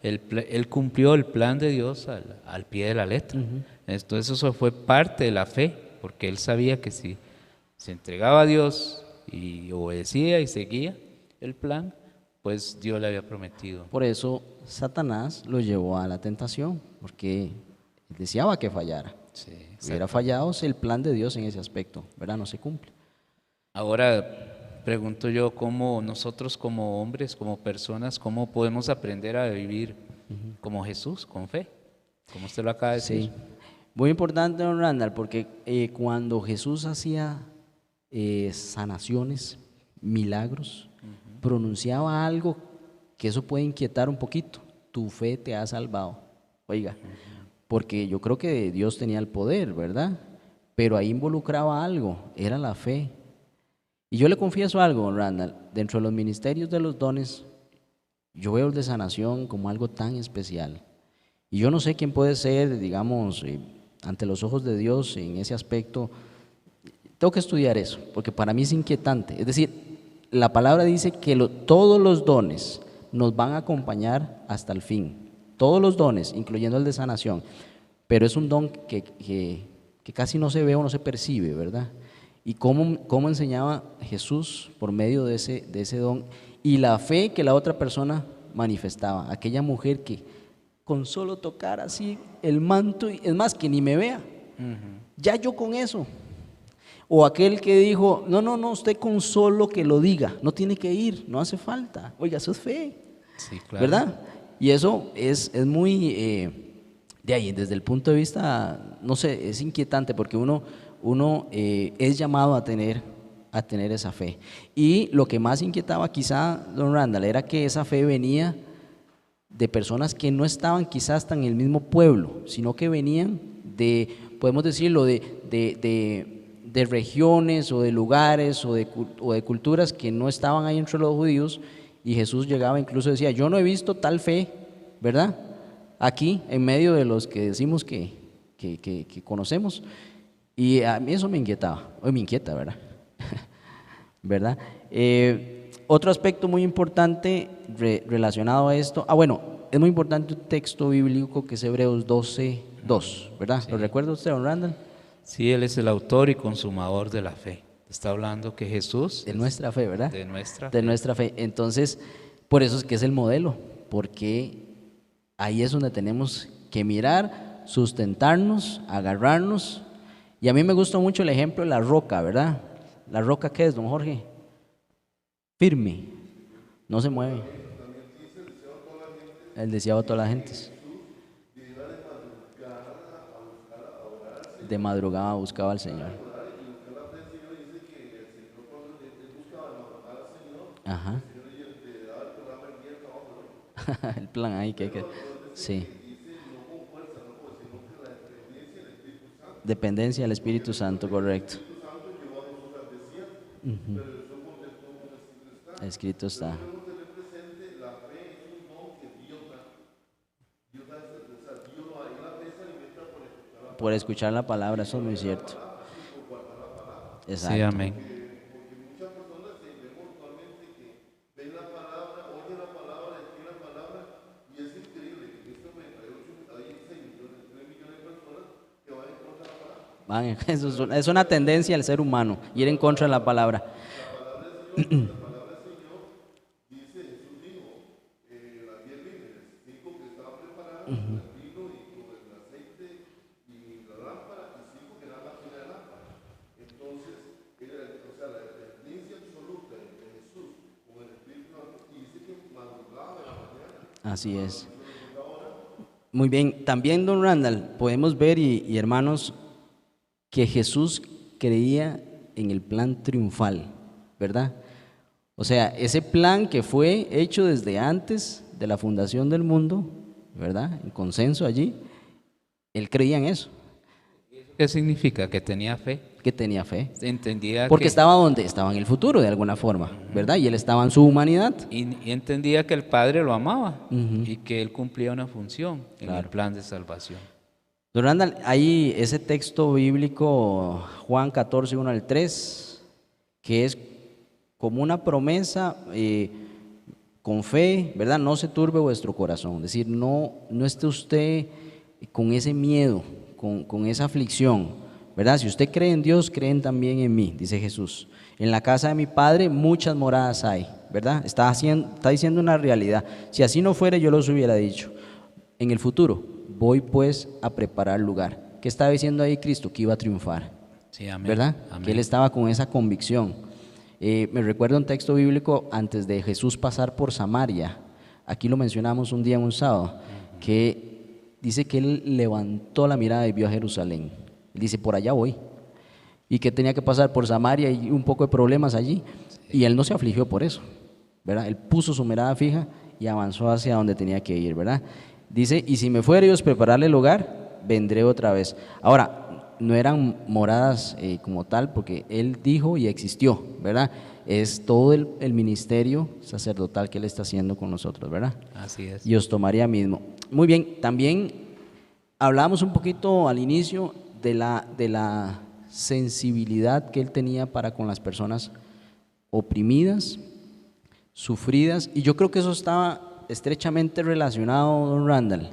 él cumplió el plan de Dios al pie de la letra. Entonces eso fue parte de la fe, porque él sabía que si se entregaba a Dios y obedecía y seguía el plan, pues Dios le había prometido. Por eso Satanás lo llevó a la tentación, porque deseaba que fallara. Sí, Si hubiera fallado, el plan de Dios en ese aspecto, ¿verdad? No se cumple. Ahora pregunto yo, ¿cómo nosotros como hombres, como personas, cómo podemos aprender a vivir como Jesús, con fe? Como usted lo acaba de decir. Sí. Muy importante, don Randall, porque cuando Jesús hacía sanaciones, milagros, pronunciaba algo que eso puede inquietar un poquito. Tu fe te ha salvado. Oiga, porque yo creo que Dios tenía el poder, ¿verdad? Pero ahí involucraba algo, era la fe. Y yo le confieso algo, don Randall, dentro de los ministerios de los dones, yo veo el de sanación como algo tan especial. Y yo no sé quién puede ser, digamos, ante los ojos de Dios en ese aspecto. Tengo que estudiar eso, porque para mí es inquietante. Es decir, la palabra dice que todos los dones nos van a acompañar hasta el fin. Todos los dones, incluyendo el de sanación. Pero es un don que casi no se ve o no se percibe, ¿verdad? Y cómo enseñaba Jesús por medio de ese don y la fe que la otra persona manifestaba. Aquella mujer que con solo tocar así el manto, es más, que ni me vea, ya yo con eso. O aquel que dijo, no, usted con solo que lo diga, no tiene que ir, no hace falta. Oiga, eso es fe, Sí, claro. ¿verdad? Y eso es muy, de ahí, desde el punto de vista, no sé, es inquietante porque uno es llamado a tener esa fe. Y lo que más inquietaba quizá, don Randall, era que esa fe venía de personas que no estaban quizás hasta en el mismo pueblo, sino que venían de, podemos decirlo, de regiones o de lugares o de culturas que no estaban ahí entre los judíos, y Jesús llegaba incluso decía, yo no he visto tal fe, ¿verdad? Aquí, en medio de los que decimos que conocemos, y a mí eso me inquietaba, hoy me inquieta, ¿verdad? ¿Verdad? Otro aspecto muy importante relacionado a esto, bueno, es muy importante un texto bíblico que es Hebreos 12:2, ¿verdad? Sí. ¿Lo recuerda usted, don Randall? Sí, Él es el autor y consumador de la fe. Está hablando que Jesús De es nuestra fe, ¿verdad? de nuestra De fe. nuestra fe. Entonces, por eso es que es el modelo, porque ahí es donde tenemos que mirar, sustentarnos, agarrarnos. Y a mí me gusta mucho el ejemplo de la roca, ¿verdad? ¿La roca qué es, don Jorge? Firme, no se mueve. El deseado de toda la gente. De madrugada buscaba al Señor. Ajá. El plan ahí que hay que... Sí. Dependencia del Espíritu Santo, correcto. Ujú. Escrito está. Por escuchar la palabra, eso es muy cierto. Exacto. Sí, amén. Eso es una tendencia del ser humano, ir en contra de la palabra. Así es. Muy bien, también don Randall, podemos ver y hermanos que Jesús creía en el plan triunfal, ¿verdad? O sea, ese plan que fue hecho desde antes de la fundación del mundo, ¿verdad? En consenso allí, él creía en eso, ¿Qué significa? Que tenía fe. que tenía fe. Entendía Porque que, estaba donde, estaba en el futuro de alguna forma, ¿verdad? Y él estaba en su humanidad. y entendía que el Padre lo amaba Ujú. y que él cumplía una función en el Claro. plan de salvación. Don Randall, hay ese texto bíblico, Juan 14, 1 al 3, que es como una promesa con fe, ¿verdad? No se turbe vuestro corazón. Es decir, no esté usted con ese miedo, con esa aflicción, ¿verdad? Si usted cree en Dios, creen también en mí, dice Jesús. En la casa de mi Padre muchas moradas hay, ¿verdad? Está diciendo una realidad. Si así no fuera, yo los hubiera dicho. En el futuro, voy pues a preparar lugar. ¿Qué estaba diciendo ahí Cristo? Que iba a triunfar, Sí, amén. ¿verdad? Amén. Que él estaba con esa convicción. Me recuerda un texto bíblico antes de Jesús pasar por Samaria. Aquí lo mencionamos un día en un sábado, que dice que él levantó la mirada y vio a Jerusalén. Él dice, por allá voy. Y que tenía que pasar por Samaria y un poco de problemas allí. Y él no se afligió por eso, ¿verdad? Él puso su mirada fija y avanzó hacia donde tenía que ir, ¿verdad? Dice, y si me fuere yo a prepararle el lugar, vendré otra vez. Ahora, no eran moradas como tal, porque él dijo y existió, ¿verdad? Es todo el ministerio sacerdotal que él está haciendo con nosotros, ¿verdad? Así es. Y os tomaría mismo. Muy bien, también hablábamos un poquito al inicio de la sensibilidad que él tenía para con las personas oprimidas, sufridas, y yo creo que eso estaba estrechamente relacionado, don Randall,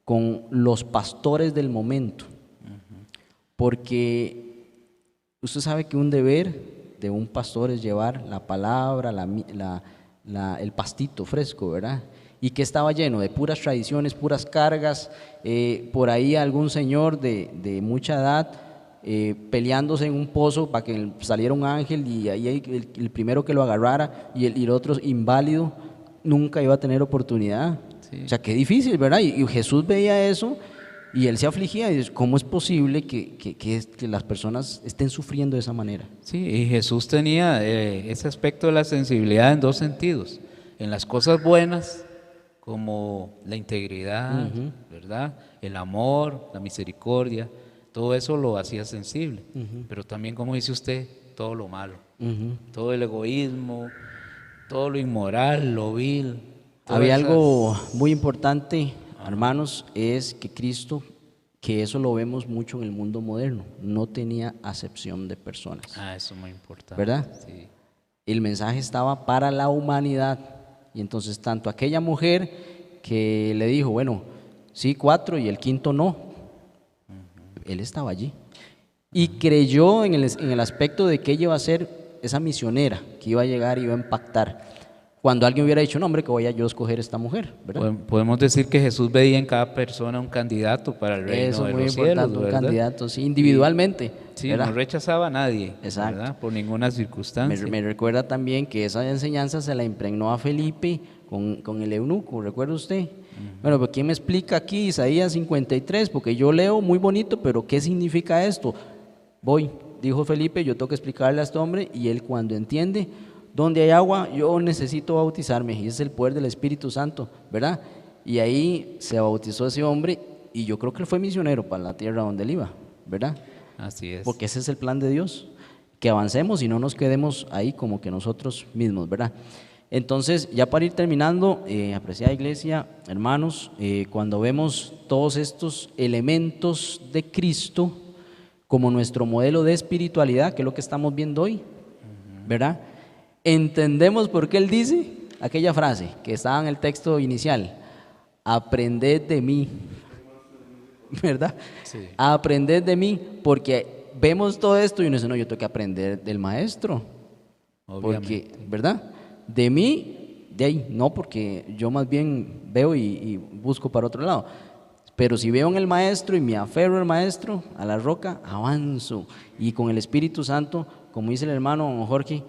con los pastores del momento, porque usted sabe que un deber de un pastor es llevar la palabra, el pastito fresco, ¿verdad? Y que estaba lleno de puras tradiciones, puras cargas, por ahí algún señor de mucha edad peleándose en un pozo para que saliera un ángel y ahí el primero que lo agarrara y el otro inválido nunca iba a tener oportunidad. Sí. O sea, qué difícil, ¿verdad? Y Jesús veía eso y él se afligía y dice, ¿cómo es posible que las personas estén sufriendo de esa manera? Sí, y Jesús tenía ese aspecto de la sensibilidad en dos sentidos. En las cosas buenas, como la integridad, ¿verdad? El amor, la misericordia, todo eso lo hacía sensible. Pero también, como dice usted, todo lo malo, todo el egoísmo, todo lo inmoral, lo vil. Había todas algo muy importante, hermanos, es que Cristo, que eso lo vemos mucho en el mundo moderno, no tenía acepción de personas, eso es muy importante. ¿verdad? Sí. El mensaje estaba para la humanidad. Y entonces tanto aquella mujer que le dijo, bueno, sí, 4 y el quinto no, él estaba allí. Y creyó en el aspecto de que ella iba a ser esa misionera, que iba a llegar y iba a impactar. Cuando alguien hubiera dicho, no, hombre, que voy a yo escoger esta mujer, ¿verdad? Podemos decir que Jesús veía en cada persona un candidato para el reino Eso de es muy los importante, cielos, un ¿verdad? candidato, sí, individualmente. Sí, ¿verdad? no rechazaba a nadie, Exacto. ¿verdad? Por ninguna circunstancia. Me recuerda también que esa enseñanza se la impregnó a Felipe con el eunuco, ¿recuerda usted? Bueno, pues ¿quién me explica aquí Isaías 53? Porque yo leo muy bonito, pero ¿qué significa esto? Voy, dijo Felipe, yo tengo que explicarle a este hombre, y él cuando entiende, donde hay agua, yo necesito bautizarme, y ese es el poder del Espíritu Santo, ¿verdad? Y ahí se bautizó ese hombre, y yo creo que él fue misionero para la tierra donde él iba, ¿verdad? Así es. Porque ese es el plan de Dios, que avancemos y no nos quedemos ahí como que nosotros mismos, ¿verdad? Entonces, ya para ir terminando, apreciada iglesia, hermanos, cuando vemos todos estos elementos de Cristo como nuestro modelo de espiritualidad, que es lo que estamos viendo hoy, ¿verdad? Entendemos por qué Él dice aquella frase que estaba en el texto inicial, aprended de mí, ¿verdad? Sí. Aprended de mí, porque vemos todo esto y uno dice, no, yo tengo que aprender del maestro, Obviamente. porque, ¿verdad? De mí, de ahí, no, porque yo más bien veo y busco para otro lado. Pero si veo en el maestro y me aferro al maestro, a la roca, avanzo. Y con el Espíritu Santo, como dice el hermano don Jorge,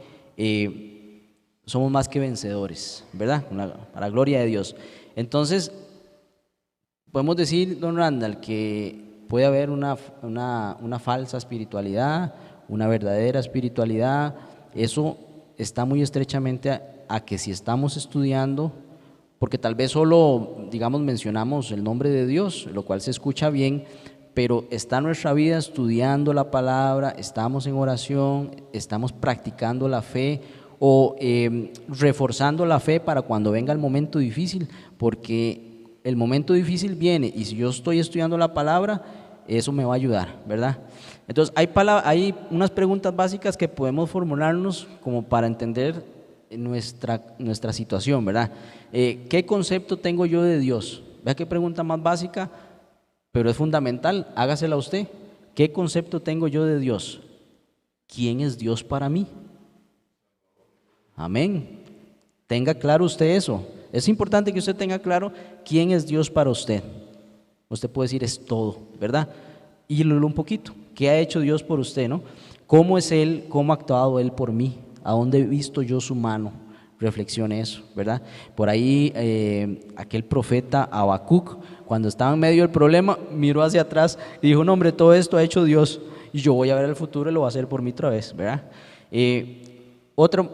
somos más que vencedores, ¿verdad? Para la gloria de Dios. Entonces, podemos decir, don Randall, que puede haber una falsa espiritualidad, una verdadera espiritualidad. Eso está muy estrechamente a que si estamos estudiando porque tal vez solo, digamos, mencionamos el nombre de Dios, lo cual se escucha bien, pero está nuestra vida estudiando la palabra, estamos en oración, estamos practicando la fe o reforzando la fe para cuando venga el momento difícil, porque el momento difícil viene y si yo estoy estudiando la palabra, eso me va a ayudar, ¿verdad? Entonces hay unas preguntas básicas que podemos formularnos como para entender nuestra situación, ¿verdad? ¿Qué concepto tengo yo de Dios? Vea qué pregunta más básica, pero es fundamental, hágasela usted. ¿Qué concepto tengo yo de Dios? ¿Quién es Dios para mí? Amén. Tenga claro usted eso. Es importante que usted tenga claro quién es Dios para usted. Usted puede decir es todo, ¿verdad? Y un poquito. ¿Qué ha hecho Dios por usted, no? ¿Cómo es Él? ¿Cómo ha actuado Él por mí? ¿A dónde he visto yo su mano? Reflexione eso, ¿verdad? Por ahí aquel profeta Habacuc, cuando estaba en medio del problema, miró hacia atrás y dijo, no hombre, todo esto ha hecho Dios y yo voy a ver el futuro y lo va a hacer por mí otra vez, ¿verdad?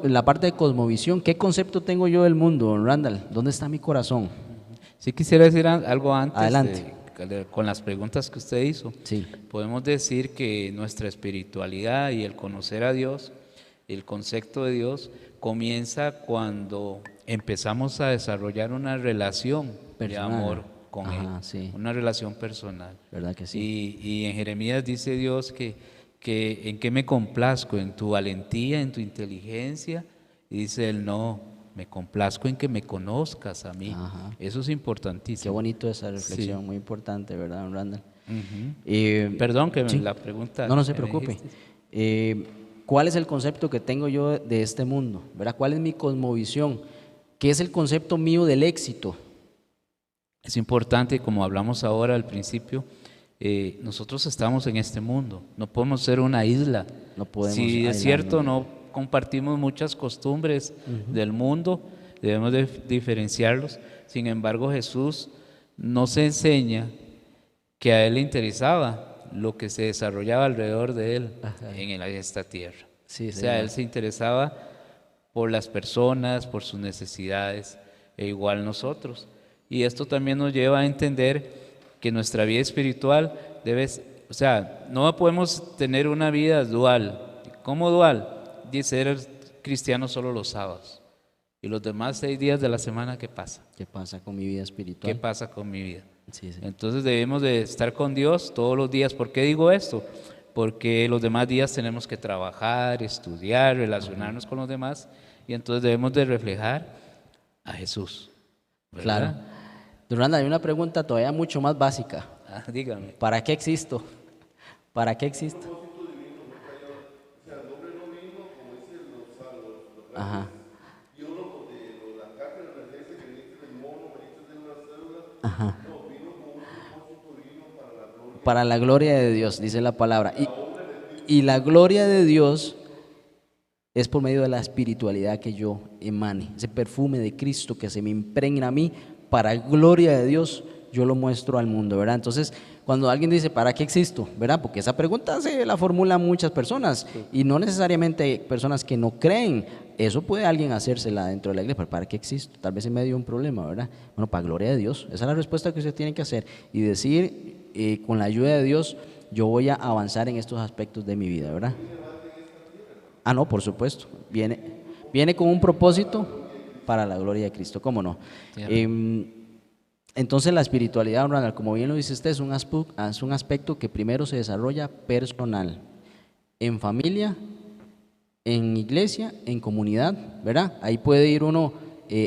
La parte de cosmovisión, ¿qué concepto tengo yo del mundo, don Randall? ¿Dónde está mi corazón? Sí quisiera decir algo antes. Adelante. Con las preguntas que usted hizo. Sí. Podemos decir que nuestra espiritualidad y el conocer a Dios, el concepto de Dios, comienza cuando empezamos a desarrollar una relación Personal. de amor con Él, Sí. una relación personal. ¿Verdad que sí? Y en Jeremías dice Dios que en qué me complazco, en tu valentía, en tu inteligencia, y dice Él, no, me complazco en que me conozcas a mí. Ajá. Eso es importantísimo. Qué bonito esa reflexión, Sí. muy importante, ¿verdad, don Randall? Perdón que sí. la pregunta. No se que me preocupe. dijiste. ¿Cuál es el concepto que tengo yo de este mundo? ¿Verdad? ¿Cuál es mi cosmovisión? ¿Qué es el concepto mío del éxito? Es importante, como hablamos ahora al principio, nosotros estamos en este mundo, no podemos ser una isla. No podemos Si es aislarnos. cierto, no compartimos muchas costumbres del mundo, debemos de diferenciarlos. Sin embargo, Jesús nos enseña que a Él le interesaba lo que se desarrollaba alrededor de Él en esta tierra. Sí, O sea, señor. Él se interesaba por las personas, por sus necesidades, e igual nosotros. Y esto también nos lleva a entender que nuestra vida espiritual o sea, no podemos tener una vida dual. ¿Cómo dual? Dice ser cristiano solo los sábados. Y los demás 6 días de la semana, ¿qué pasa? ¿Qué pasa con mi vida espiritual? ¿Qué pasa con mi vida? Sí, sí. Entonces debemos de estar con Dios todos los días. ¿Por qué digo esto? Porque los demás días tenemos que trabajar, estudiar, relacionarnos con los demás, y entonces debemos de reflejar a Jesús, ¿verdad? Claro. Don Randall, hay una pregunta todavía mucho más básica. Dígame. ¿Para qué existo? ¿Para qué existo? Ajá. Ajá. Para la gloria de Dios, dice la palabra. Y la gloria de Dios es por medio de la espiritualidad que yo emane, ese perfume de Cristo que se me impregna a mí, para gloria de Dios, yo lo muestro al mundo, ¿verdad? Entonces, cuando alguien dice, ¿para qué existo? ¿Verdad? Porque esa pregunta se la formulan muchas personas y no necesariamente personas que no creen. Eso puede alguien hacérsela dentro de la iglesia, pero ¿para qué existo? Tal vez en medio de un problema, ¿verdad? Bueno, para gloria de Dios. Esa es la respuesta que usted tiene que hacer y decir, con la ayuda de Dios, yo voy a avanzar en estos aspectos de mi vida, ¿verdad? Ah, no, por supuesto. Viene con un propósito para la gloria de Cristo, ¿cómo no? Entonces la espiritualidad, don Randall, como bien lo dice usted, es un aspecto que primero se desarrolla personal, en familia, en iglesia, en comunidad, ¿verdad? Ahí puede ir uno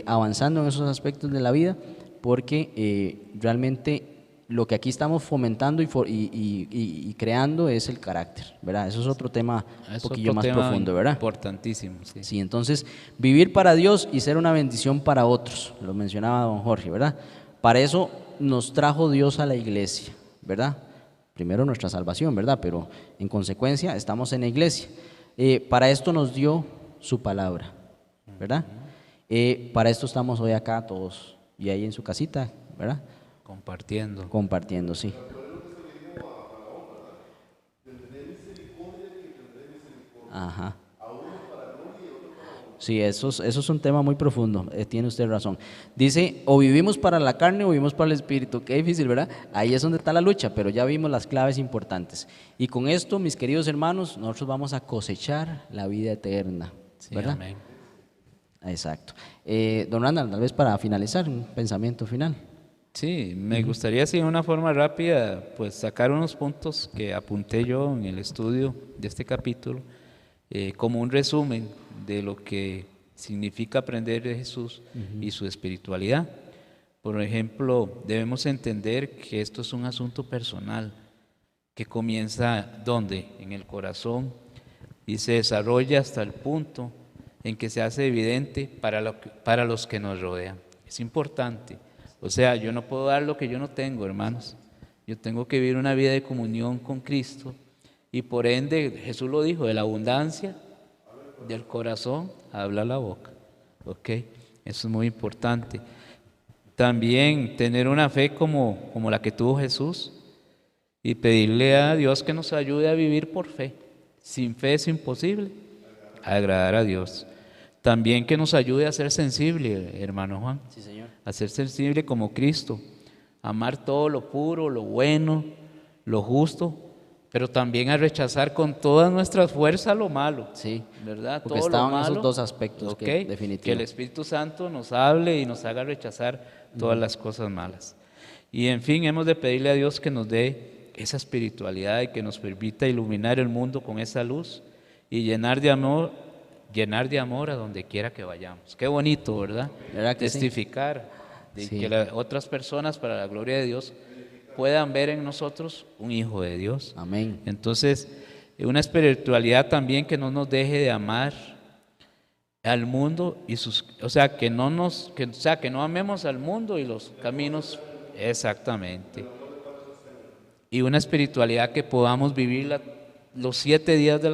avanzando en esos aspectos de la vida, porque realmente lo que aquí estamos fomentando y creando es el carácter, ¿verdad? Eso es otro tema un poquillo más profundo, ¿verdad? Importantísimo, sí. Sí, entonces vivir para Dios y ser una bendición para otros, lo mencionaba don Jorge, ¿verdad? Para eso nos trajo Dios a la iglesia, ¿verdad? Primero nuestra salvación, ¿verdad? Pero en consecuencia estamos en la iglesia. Para esto nos dio su palabra, ¿verdad? Para esto estamos hoy acá todos y ahí en su casita, ¿verdad? Compartiendo, sí. Ajá. Sí, eso es un tema muy profundo, tiene usted razón. Dice, o vivimos para la carne o vivimos para el espíritu. Qué difícil, ¿verdad? Ahí es donde está la lucha, pero ya vimos las claves importantes. Y con esto, mis queridos hermanos, nosotros vamos a cosechar la vida eterna, Sí, ¿verdad? amén. Exacto. Don Randall, tal vez para finalizar, un pensamiento final. Sí, me gustaría, así de una forma rápida, pues sacar unos puntos que apunté yo en el estudio de este capítulo, como un resumen de lo que significa aprender de Jesús y su espiritualidad. Por ejemplo, debemos entender que esto es un asunto personal, que comienza ¿dónde? En el corazón y se desarrolla hasta el punto en que se hace evidente para los que nos rodean. Es importante. O sea, yo no puedo dar lo que yo no tengo, hermanos. Yo tengo que vivir una vida de comunión con Cristo y por ende, Jesús lo dijo, de la abundancia del corazón habla la boca. ¿Ok? Eso es muy importante. También tener una fe como la que tuvo Jesús y pedirle a Dios que nos ayude a vivir por fe. Sin fe es imposible agradar a Dios. También que nos ayude a ser sensible, hermano Juan. Sí, señor. A ser sensible como Cristo, amar todo lo puro, lo bueno, lo justo, pero también a rechazar con todas nuestras fuerzas lo malo. Sí, ¿Verdad? porque Todo lo estaban malo, esos dos aspectos ok, que definitivamente. que el Espíritu Santo nos hable y nos haga rechazar todas las cosas malas. Y en fin, hemos de pedirle a Dios que nos dé esa espiritualidad y que nos permita iluminar el mundo con esa luz y llenar de amor a donde quiera que vayamos. Qué bonito, ¿verdad? ¿Verdad que sí? Testificar de Sí. que otras personas, para la gloria de Dios, puedan ver en nosotros un hijo de Dios. Amén. Entonces, una espiritualidad también que no nos deje de amar al mundo y que no amemos al mundo y los caminos, exactamente. Y una espiritualidad que podamos vivir los 7 días de